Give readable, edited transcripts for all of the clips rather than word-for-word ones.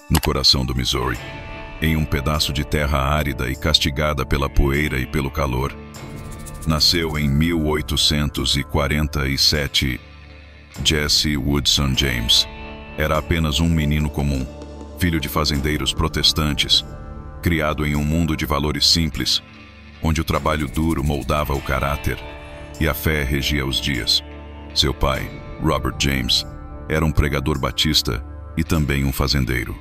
no coração do Missouri, em um pedaço de terra árida e castigada pela poeira e pelo calor. Nasceu em 1847 Jesse Woodson James. Era apenas um menino comum, filho de fazendeiros protestantes, criado em um mundo de valores simples, onde o trabalho duro moldava o caráter e a fé regia os dias. Seu pai, Robert James, era um pregador batista e também um fazendeiro.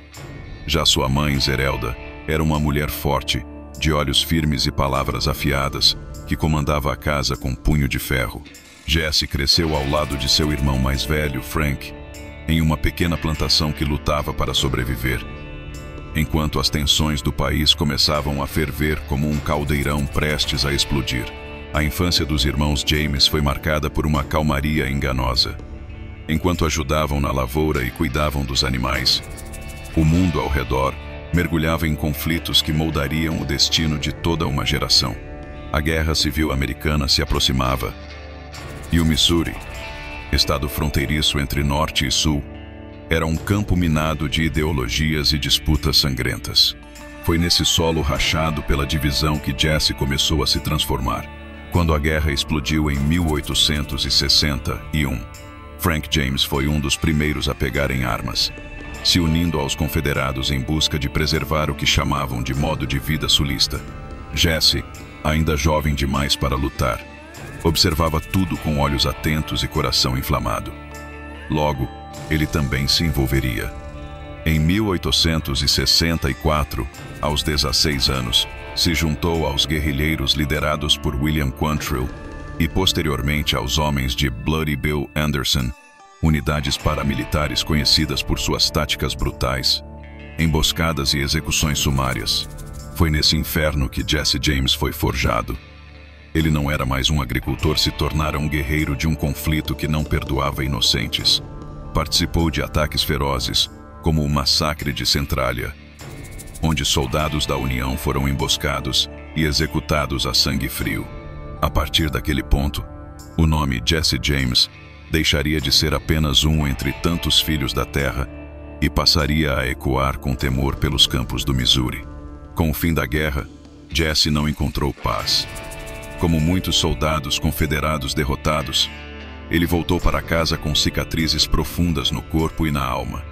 Já sua mãe, Zerelda, era uma mulher forte, de olhos firmes e palavras afiadas, que comandava a casa com punho de ferro. Jesse cresceu ao lado de seu irmão mais velho, Frank, em uma pequena plantação que lutava para sobreviver. Enquanto as tensões do país começavam a ferver como um caldeirão prestes a explodir, a infância dos irmãos James foi marcada por uma calmaria enganosa. Enquanto ajudavam na lavoura e cuidavam dos animais, o mundo ao redor mergulhava em conflitos que moldariam o destino de toda uma geração. A Guerra Civil Americana se aproximava e o Missouri, estado fronteiriço entre Norte e Sul, era um campo minado de ideologias e disputas sangrentas. Foi nesse solo rachado pela divisão que Jesse começou a se transformar. Quando a guerra explodiu em 1861, Frank James foi um dos primeiros a pegarem armas, se unindo aos confederados em busca de preservar o que chamavam de modo de vida sulista. Jesse, ainda jovem demais para lutar, observava tudo com olhos atentos e coração inflamado. Logo, ele também se envolveria. Em 1864, aos 16 anos, se juntou aos guerrilheiros liderados por William Quantrill e posteriormente aos homens de Bloody Bill Anderson, unidades paramilitares conhecidas por suas táticas brutais, emboscadas e execuções sumárias. Foi nesse inferno que Jesse James foi forjado. Ele não era mais um agricultor, se tornara um guerreiro de um conflito que não perdoava inocentes. Participou de ataques ferozes, como o massacre de Centralia, onde soldados da União foram emboscados e executados a sangue frio. A partir daquele ponto, o nome Jesse James deixaria de ser apenas um entre tantos filhos da terra e passaria a ecoar com temor pelos campos do Missouri. Com o fim da guerra, Jesse não encontrou paz. Como muitos soldados confederados derrotados, ele voltou para casa com cicatrizes profundas no corpo e na alma.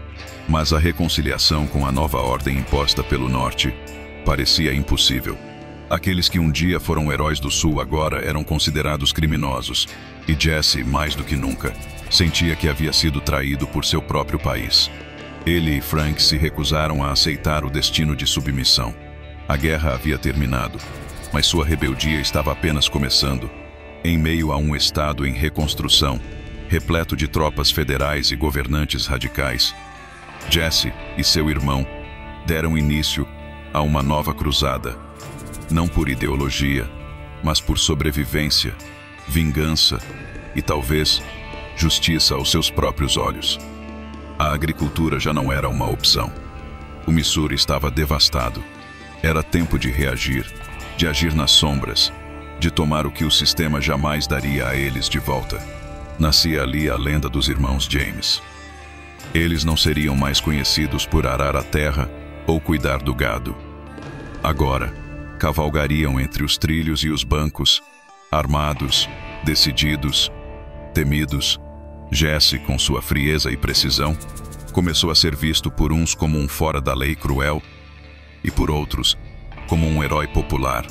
Mas a reconciliação com a nova ordem imposta pelo Norte parecia impossível. Aqueles que um dia foram heróis do Sul agora eram considerados criminosos, e Jesse, mais do que nunca, sentia que havia sido traído por seu próprio país. Ele e Frank se recusaram a aceitar o destino de submissão. A guerra havia terminado, mas sua rebeldia estava apenas começando, em meio a um estado em reconstrução, repleto de tropas federais e governantes radicais. Jesse e seu irmão deram início a uma nova cruzada, não por ideologia, mas por sobrevivência, vingança e, talvez, justiça aos seus próprios olhos. A agricultura já não era uma opção. O Missouri estava devastado. Era tempo de reagir, de agir nas sombras, de tomar o que o sistema jamais daria a eles de volta. Nascia ali a lenda dos irmãos James. Eles não seriam mais conhecidos por arar a terra ou cuidar do gado. Agora, cavalgariam entre os trilhos e os bancos, armados, decididos, temidos. Jesse, com sua frieza e precisão, começou a ser visto por uns como um fora-da-lei cruel e por outros como um herói popular,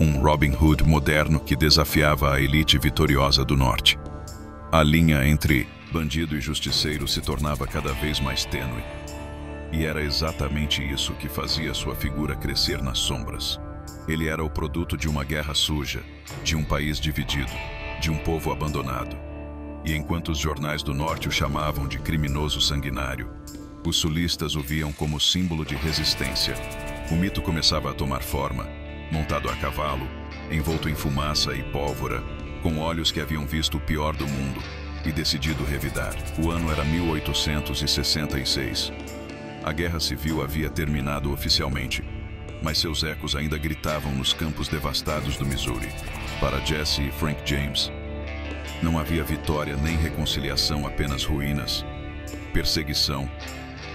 um Robin Hood moderno que desafiava a elite vitoriosa do Norte. A linha entre bandido e justiceiro se tornava cada vez mais tênue. E era exatamente isso que fazia sua figura crescer nas sombras. Ele era o produto de uma guerra suja, de um país dividido, de um povo abandonado. E enquanto os jornais do Norte o chamavam de criminoso sanguinário, os sulistas o viam como símbolo de resistência. O mito começava a tomar forma, montado a cavalo, envolto em fumaça e pólvora, com olhos que haviam visto o pior do mundo e decidido revidar. O ano era 1866. A Guerra Civil havia terminado oficialmente, mas seus ecos ainda gritavam nos campos devastados do Missouri. Para Jesse e Frank James, não havia vitória nem reconciliação, apenas ruínas, perseguição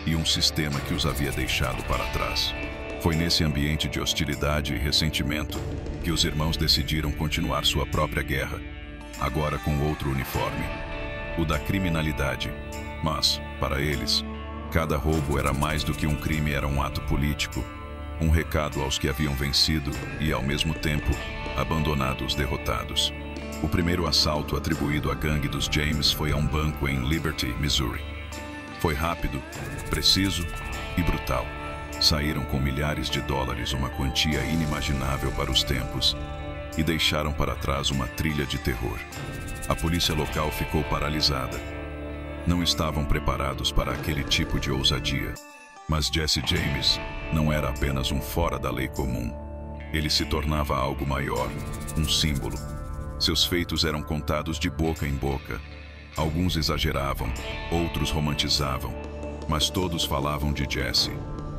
e um sistema que os havia deixado para trás. Foi nesse ambiente de hostilidade e ressentimento que os irmãos decidiram continuar sua própria guerra, agora com outro uniforme, o da criminalidade. Mas, para eles, cada roubo era mais do que um crime, era um ato político, um recado aos que haviam vencido e, ao mesmo tempo, abandonado os derrotados. O primeiro assalto atribuído à gangue dos James foi a um banco em Liberty, Missouri. Foi rápido, preciso e brutal. Saíram com milhares de dólares, uma quantia inimaginável para os tempos, e deixaram para trás uma trilha de terror. A polícia local ficou paralisada. Não estavam preparados para aquele tipo de ousadia. Mas Jesse James não era apenas um fora da lei comum. Ele se tornava algo maior, um símbolo. Seus feitos eram contados de boca em boca. Alguns exageravam, outros romantizavam, mas todos falavam de Jesse.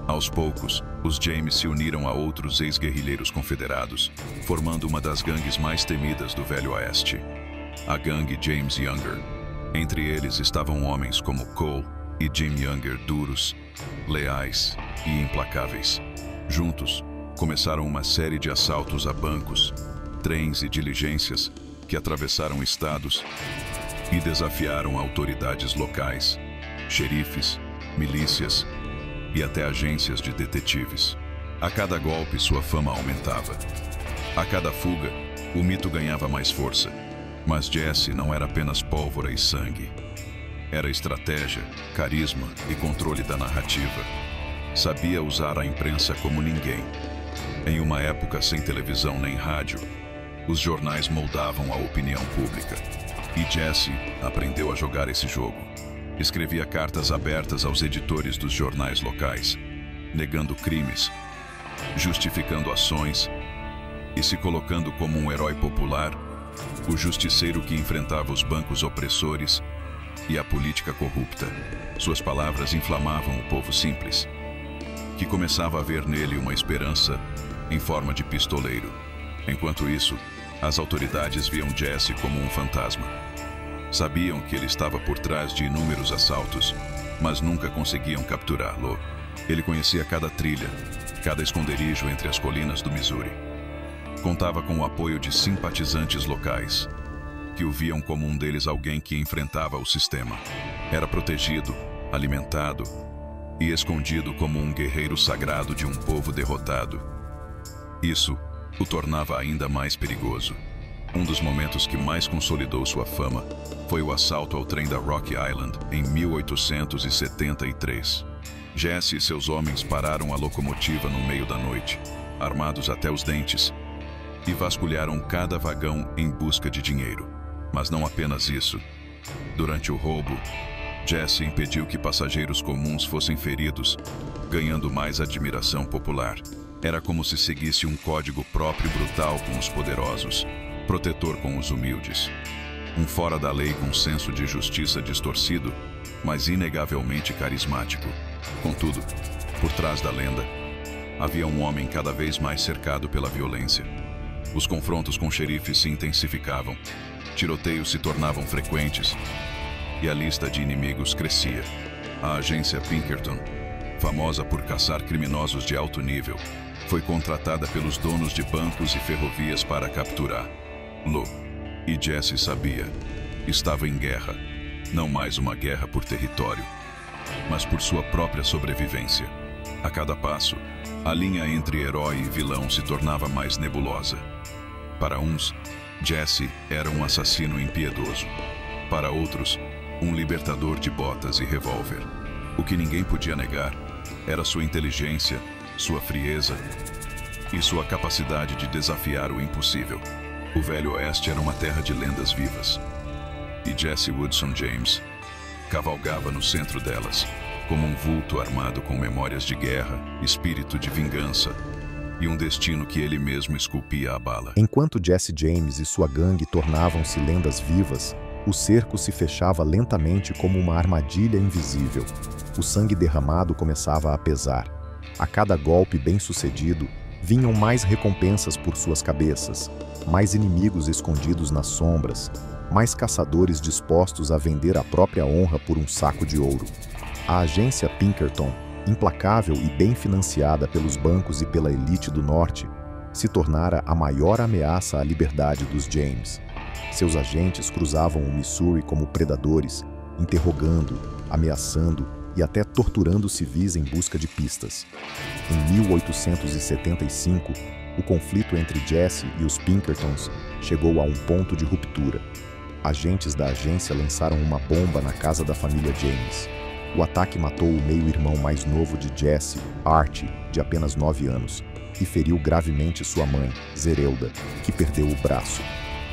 Aos poucos, os James se uniram a outros ex-guerrilheiros confederados, formando uma das gangues mais temidas do Velho Oeste, a gangue James Younger. Entre eles estavam homens como Cole e Jim Younger, duros, leais e implacáveis. Juntos, começaram uma série de assaltos a bancos, trens e diligências que atravessaram estados e desafiaram autoridades locais, xerifes, milícias e até agências de detetives. A cada golpe, sua fama aumentava. A cada fuga, o mito ganhava mais força. Mas Jesse não era apenas pólvora e sangue. Era estratégia, carisma e controle da narrativa. Sabia usar a imprensa como ninguém. Em uma época sem televisão nem rádio, os jornais moldavam a opinião pública. E Jesse aprendeu a jogar esse jogo. Escrevia cartas abertas aos editores dos jornais locais, negando crimes, justificando ações e se colocando como um herói popular, o justiceiro que enfrentava os bancos opressores e a política corrupta. Suas palavras inflamavam o povo simples, que começava a ver nele uma esperança em forma de pistoleiro. Enquanto isso, as autoridades viam Jesse como um fantasma. Sabiam que ele estava por trás de inúmeros assaltos, mas nunca conseguiam capturá-lo. Ele conhecia cada trilha, cada esconderijo entre as colinas do Missouri. Contava com o apoio de simpatizantes locais, que o viam como um deles, alguém que enfrentava o sistema. Era protegido, alimentado e escondido como um guerreiro sagrado de um povo derrotado. Isso o tornava ainda mais perigoso. Um dos momentos que mais consolidou sua fama foi o assalto ao trem da Rock Island em 1873. Jesse e seus homens pararam a locomotiva no meio da noite, armados até os dentes, e vasculharam cada vagão em busca de dinheiro. Mas não apenas isso. Durante o roubo, Jesse impediu que passageiros comuns fossem feridos, ganhando mais admiração popular. Era como se seguisse um código próprio, brutal com os poderosos, protetor com os humildes. Um fora da lei com senso de justiça distorcido, mas inegavelmente carismático. Contudo, por trás da lenda, havia um homem cada vez mais cercado pela violência. Os confrontos com xerifes se intensificavam, tiroteios se tornavam frequentes e a lista de inimigos crescia. A agência Pinkerton, famosa por caçar criminosos de alto nível, foi contratada pelos donos de bancos e ferrovias para capturá-lo. E Jesse sabia, estava em guerra, não mais uma guerra por território, mas por sua própria sobrevivência. A cada passo, a linha entre herói e vilão se tornava mais nebulosa. Para uns, Jesse era um assassino impiedoso. Para outros, um libertador de botas e revólver. O que ninguém podia negar era sua inteligência, sua frieza e sua capacidade de desafiar o impossível. O Velho Oeste era uma terra de lendas vivas. E Jesse Woodson James cavalgava no centro delas, como um vulto armado com memórias de guerra, espírito de vingança e um destino que ele mesmo esculpia à bala. Enquanto Jesse James e sua gangue tornavam-se lendas vivas, o cerco se fechava lentamente como uma armadilha invisível. O sangue derramado começava a pesar. A cada golpe bem-sucedido, vinham mais recompensas por suas cabeças, mais inimigos escondidos nas sombras, mais caçadores dispostos a vender a própria honra por um saco de ouro. A agência Pinkerton, implacável e bem financiada pelos bancos e pela elite do norte, se tornara a maior ameaça à liberdade dos James. Seus agentes cruzavam o Missouri como predadores, interrogando, ameaçando e até torturando civis em busca de pistas. Em 1875, o conflito entre Jesse e os Pinkertons chegou a um ponto de ruptura. Agentes da agência lançaram uma bomba na casa da família James. O ataque matou o meio-irmão mais novo de Jesse, Archie, de apenas 9 anos, e feriu gravemente sua mãe, Zerelda, que perdeu o braço.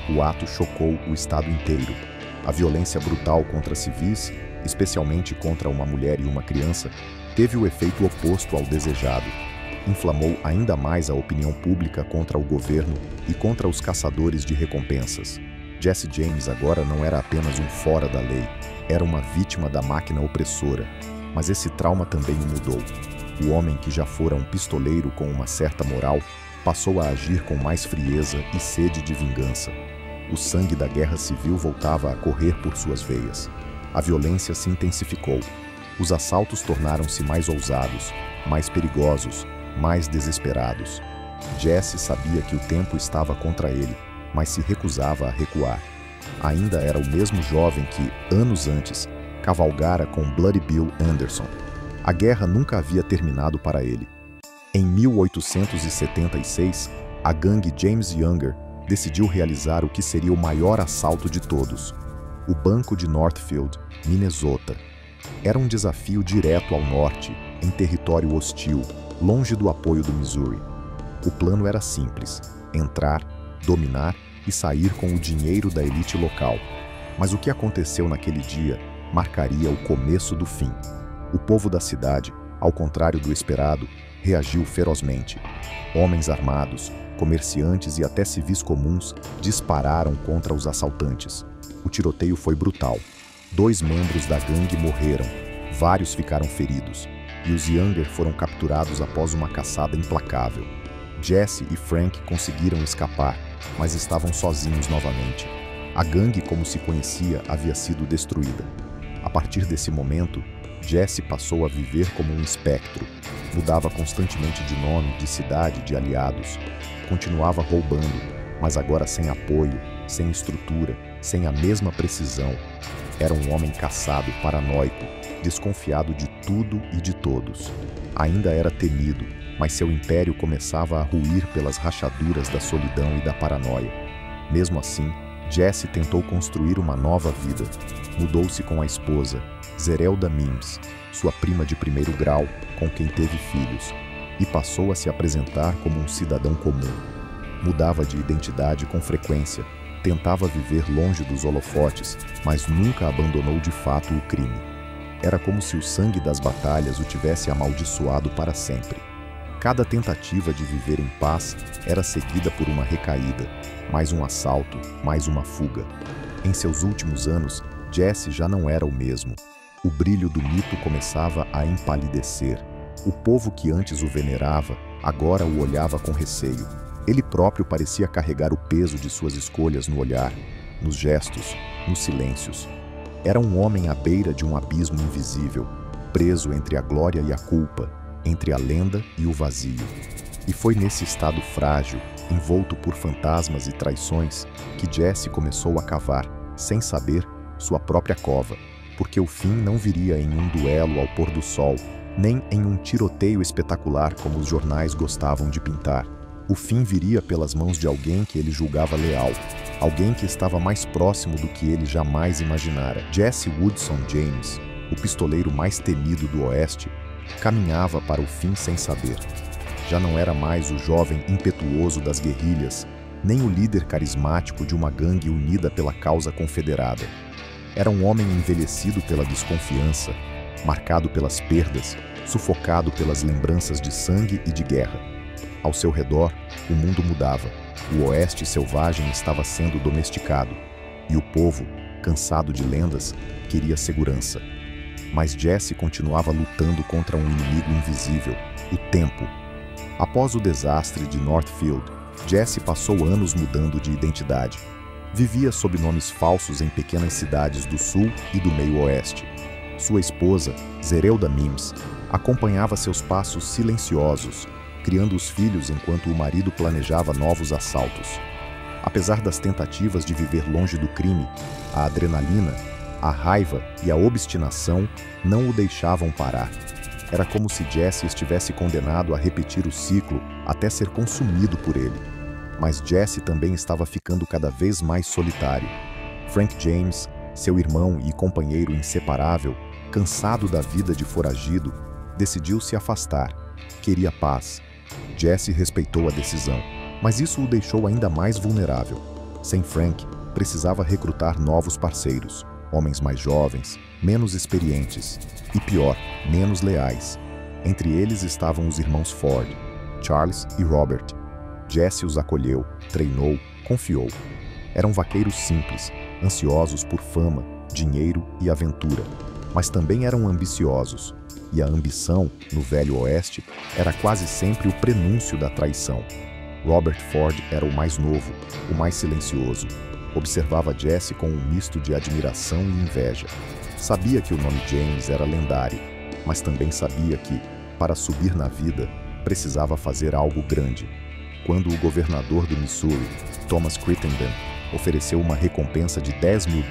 O ato chocou o estado inteiro. A violência brutal contra civis, especialmente contra uma mulher e uma criança, teve o efeito oposto ao desejado. Inflamou ainda mais a opinião pública contra o governo e contra os caçadores de recompensas. Jesse James agora não era apenas um fora da lei, era uma vítima da máquina opressora. Mas esse trauma também o mudou. O homem que já fora um pistoleiro com uma certa moral, passou a agir com mais frieza e sede de vingança. O sangue da guerra civil voltava a correr por suas veias. A violência se intensificou. Os assaltos tornaram-se mais ousados, mais perigosos, mais desesperados. Jesse sabia que o tempo estava contra ele, mas se recusava a recuar. Ainda era o mesmo jovem que, anos antes, cavalgara com Bloody Bill Anderson. A guerra nunca havia terminado para ele. Em 1876, a gangue James Younger decidiu realizar o que seria o maior assalto de todos: o Banco de Northfield, Minnesota. Era um desafio direto ao norte, em território hostil, longe do apoio do Missouri. O plano era simples: entrar, dominar e sair com o dinheiro da elite local. Mas o que aconteceu naquele dia marcaria o começo do fim. O povo da cidade, ao contrário do esperado, reagiu ferozmente. Homens armados, comerciantes e até civis comuns dispararam contra os assaltantes. O tiroteio foi brutal. 2 membros da gangue morreram, vários ficaram feridos, e os Younger foram capturados após uma caçada implacável. Jesse e Frank conseguiram escapar, mas estavam sozinhos novamente. A gangue, como se conhecia, havia sido destruída. A partir desse momento, Jesse passou a viver como um espectro. Mudava constantemente de nome, de cidade, de aliados. Continuava roubando, mas agora sem apoio, sem estrutura, sem a mesma precisão. Era um homem caçado, paranoico, desconfiado de tudo e de todos. Ainda era temido, mas seu império começava a ruir pelas rachaduras da solidão e da paranoia. Mesmo assim, Jesse tentou construir uma nova vida. Mudou-se com a esposa, Zerelda Mims, sua prima de primeiro grau, com quem teve filhos, e passou a se apresentar como um cidadão comum. Mudava de identidade com frequência, tentava viver longe dos holofotes, mas nunca abandonou de fato o crime. Era como se o sangue das batalhas o tivesse amaldiçoado para sempre. Cada tentativa de viver em paz era seguida por uma recaída, mais um assalto, mais uma fuga. Em seus últimos anos, Jesse já não era o mesmo. O brilho do mito começava a empalidecer. O povo que antes o venerava, agora o olhava com receio. Ele próprio parecia carregar o peso de suas escolhas no olhar, nos gestos, nos silêncios. Era um homem à beira de um abismo invisível, preso entre a glória e a culpa, entre a lenda e o vazio. E foi nesse estado frágil, envolto por fantasmas e traições, que Jesse começou a cavar, sem saber, sua própria cova, porque o fim não viria em um duelo ao pôr do sol, nem em um tiroteio espetacular como os jornais gostavam de pintar. O fim viria pelas mãos de alguém que ele julgava leal, alguém que estava mais próximo do que ele jamais imaginara. Jesse Woodson James, o pistoleiro mais temido do Oeste, caminhava para o fim sem saber. Já não era mais o jovem impetuoso das guerrilhas, nem o líder carismático de uma gangue unida pela causa confederada. Era um homem envelhecido pela desconfiança, marcado pelas perdas, sufocado pelas lembranças de sangue e de guerra. Ao seu redor, o mundo mudava. O Oeste selvagem estava sendo domesticado, e o povo, cansado de lendas, queria segurança. Mas Jesse continuava lutando contra um inimigo invisível, o tempo. Após o desastre de Northfield, Jesse passou anos mudando de identidade. Vivia sob nomes falsos em pequenas cidades do sul e do meio oeste. Sua esposa, Zerelda Mims, acompanhava seus passos silenciosos, criando os filhos enquanto o marido planejava novos assaltos. Apesar das tentativas de viver longe do crime, a adrenalina, a raiva e a obstinação não o deixavam parar. Era como se Jesse estivesse condenado a repetir o ciclo até ser consumido por ele. Mas Jesse também estava ficando cada vez mais solitário. Frank James, seu irmão e companheiro inseparável, cansado da vida de foragido, decidiu se afastar. Queria paz. Jesse respeitou a decisão, mas isso o deixou ainda mais vulnerável. Sem Frank, precisava recrutar novos parceiros, homens mais jovens, menos experientes e, pior, menos leais. Entre eles estavam os irmãos Ford, Charles e Robert. Jesse os acolheu, treinou, confiou. Eram vaqueiros simples, ansiosos por fama, dinheiro e aventura, mas também eram ambiciosos. E a ambição, no Velho Oeste, era quase sempre o prenúncio da traição. Robert Ford era o mais novo, o mais silencioso. Observava Jesse com um misto de admiração e inveja. Sabia que o nome James era lendário, mas também sabia que, para subir na vida, precisava fazer algo grande. Quando o governador do Missouri, Thomas Crittenden, ofereceu uma recompensa de $10 mil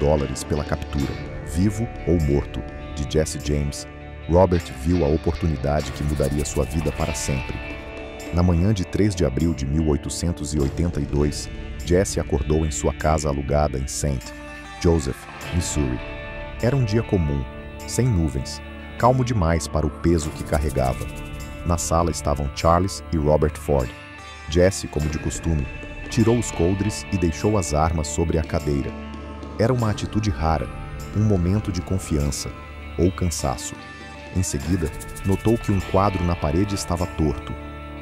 pela captura, vivo ou morto, de Jesse James, Robert viu a oportunidade que mudaria sua vida para sempre. Na manhã de 3 de abril de 1882, Jesse acordou em sua casa alugada em St. Joseph, Missouri. Era um dia comum, sem nuvens, calmo demais para o peso que carregava. Na sala estavam Charles e Robert Ford. Jesse, como de costume, tirou os coldres e deixou as armas sobre a cadeira. Era uma atitude rara, um momento de confiança ou cansaço. Em seguida, notou que um quadro na parede estava torto.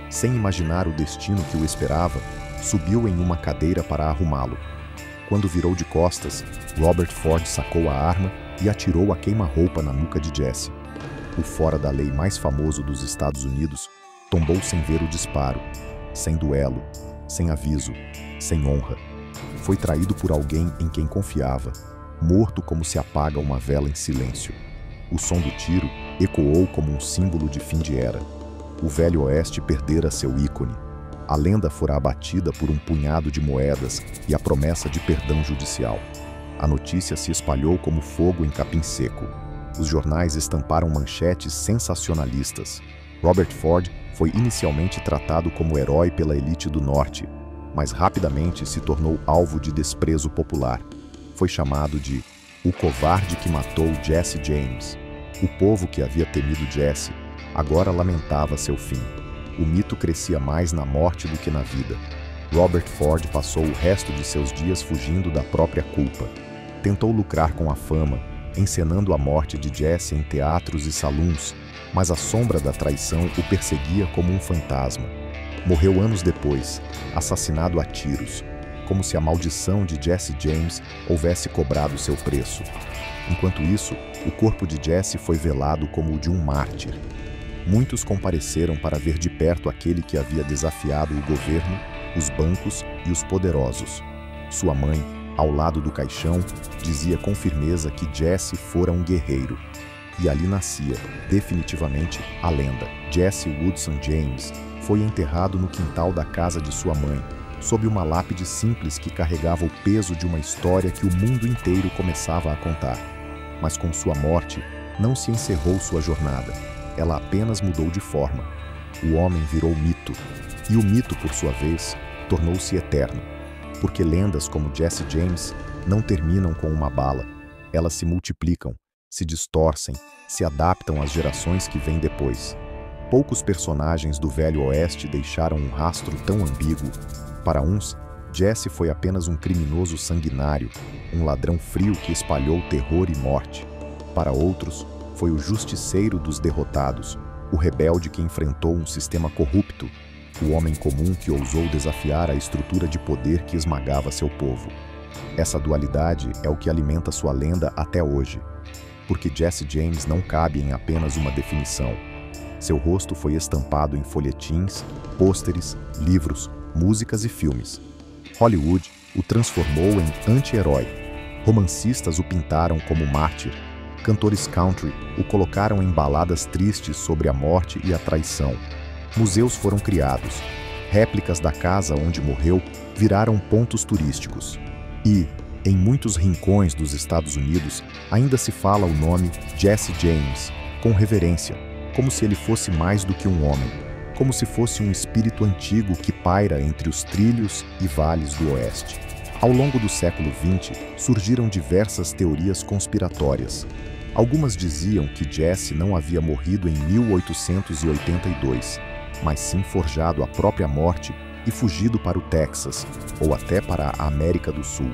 Sem imaginar o destino que o esperava, subiu em uma cadeira para arrumá-lo. Quando virou de costas, Robert Ford sacou a arma e atirou a queima-roupa na nuca de Jesse. O fora da lei mais famoso dos Estados Unidos tombou sem ver o disparo, sem duelo, sem aviso, sem honra. Foi traído por alguém em quem confiava, morto como se apaga uma vela em silêncio. O som do tiro ecoou como um símbolo de fim de era. O Velho Oeste perdera seu ícone. A lenda fora abatida por um punhado de moedas e a promessa de perdão judicial. A notícia se espalhou como fogo em capim seco. Os jornais estamparam manchetes sensacionalistas. Robert Ford foi inicialmente tratado como herói pela elite do Norte, mas rapidamente se tornou alvo de desprezo popular. Foi chamado de o covarde que matou Jesse James. O povo que havia temido Jesse agora lamentava seu fim. O mito crescia mais na morte do que na vida. Robert Ford passou o resto de seus dias fugindo da própria culpa. Tentou lucrar com a fama, encenando a morte de Jesse em teatros e saloons, mas a sombra da traição o perseguia como um fantasma. Morreu anos depois, assassinado a tiros, como se a maldição de Jesse James houvesse cobrado seu preço. Enquanto isso, o corpo de Jesse foi velado como o de um mártir. Muitos compareceram para ver de perto aquele que havia desafiado o governo, os bancos e os poderosos. Sua mãe, ao lado do caixão, dizia com firmeza que Jesse fora um guerreiro. E ali nascia, definitivamente, a lenda. Jesse Woodson James foi enterrado no quintal da casa de sua mãe, sob uma lápide simples que carregava o peso de uma história que o mundo inteiro começava a contar. Mas com sua morte, não se encerrou sua jornada. Ela apenas mudou de forma. O homem virou mito. E o mito, por sua vez, tornou-se eterno. Porque lendas como Jesse James não terminam com uma bala. Elas se multiplicam, se distorcem, se adaptam às gerações que vêm depois. Poucos personagens do Velho Oeste deixaram um rastro tão ambíguo. Para uns, Jesse foi apenas um criminoso sanguinário, um ladrão frio que espalhou terror e morte. Para outros, foi o justiceiro dos derrotados, o rebelde que enfrentou um sistema corrupto, o homem comum que ousou desafiar a estrutura de poder que esmagava seu povo. Essa dualidade é o que alimenta sua lenda até hoje, porque Jesse James não cabe em apenas uma definição. Seu rosto foi estampado em folhetins, pôsteres, livros, músicas e filmes. Hollywood o transformou em anti-herói. Romancistas o pintaram como mártir. Cantores country o colocaram em baladas tristes sobre a morte e a traição. Museus foram criados. Réplicas da casa onde morreu viraram pontos turísticos. E, em muitos rincões dos Estados Unidos, ainda se fala o nome Jesse James, com reverência, como se ele fosse mais do que um homem, como se fosse um espírito antigo que paira entre os trilhos e vales do Oeste. Ao longo do século XX, surgiram diversas teorias conspiratórias. Algumas diziam que Jesse não havia morrido em 1882, mas sim forjado a própria morte e fugido para o Texas, ou até para a América do Sul.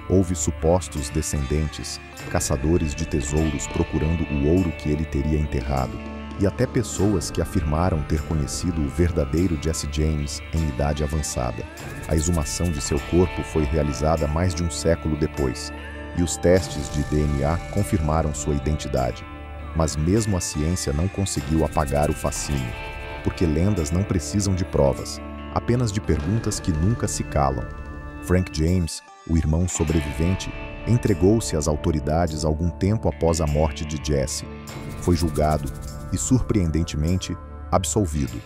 Houve supostos descendentes, caçadores de tesouros procurando o ouro que ele teria enterrado, e até pessoas que afirmaram ter conhecido o verdadeiro Jesse James em idade avançada. A exumação de seu corpo foi realizada mais de um século depois, e os testes de DNA confirmaram sua identidade. Mas mesmo a ciência não conseguiu apagar o fascínio, porque lendas não precisam de provas, apenas de perguntas que nunca se calam. Frank James, o irmão sobrevivente, entregou-se às autoridades algum tempo após a morte de Jesse. Foi julgado e, surpreendentemente, absolvido.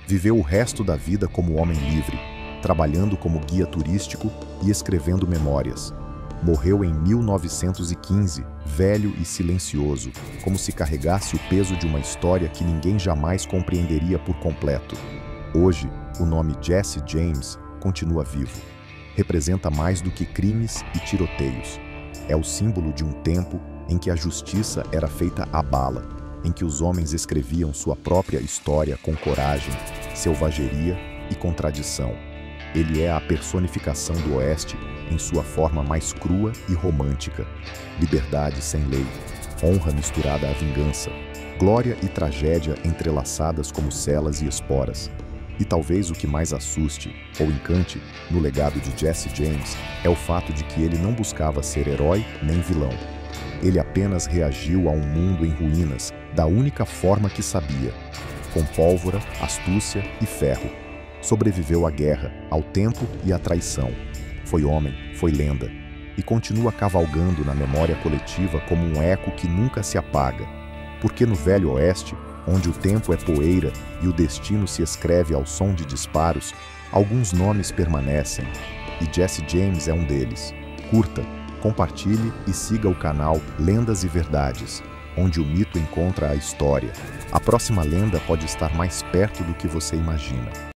Viveu o resto da vida como homem livre, trabalhando como guia turístico e escrevendo memórias. Morreu em 1915, velho e silencioso, como se carregasse o peso de uma história que ninguém jamais compreenderia por completo. Hoje, o nome Jesse James continua vivo. Representa mais do que crimes e tiroteios. É o símbolo de um tempo em que a justiça era feita à bala, em que os homens escreviam sua própria história com coragem, selvageria e contradição. Ele é a personificação do Oeste em sua forma mais crua e romântica. Liberdade sem lei, honra misturada à vingança, glória e tragédia entrelaçadas como celas e esporas. E talvez o que mais assuste ou encante no legado de Jesse James é o fato de que ele não buscava ser herói nem vilão. Ele apenas reagiu a um mundo em ruínas da única forma que sabia, com pólvora, astúcia e ferro. Sobreviveu à guerra, ao tempo e à traição. Foi homem, foi lenda, e continua cavalgando na memória coletiva como um eco que nunca se apaga. Porque no Velho Oeste, onde o tempo é poeira e o destino se escreve ao som de disparos, alguns nomes permanecem, e Jesse James é um deles. Curta, compartilhe e siga o canal Lendas e Verdades, onde o mito encontra a história. A próxima lenda pode estar mais perto do que você imagina.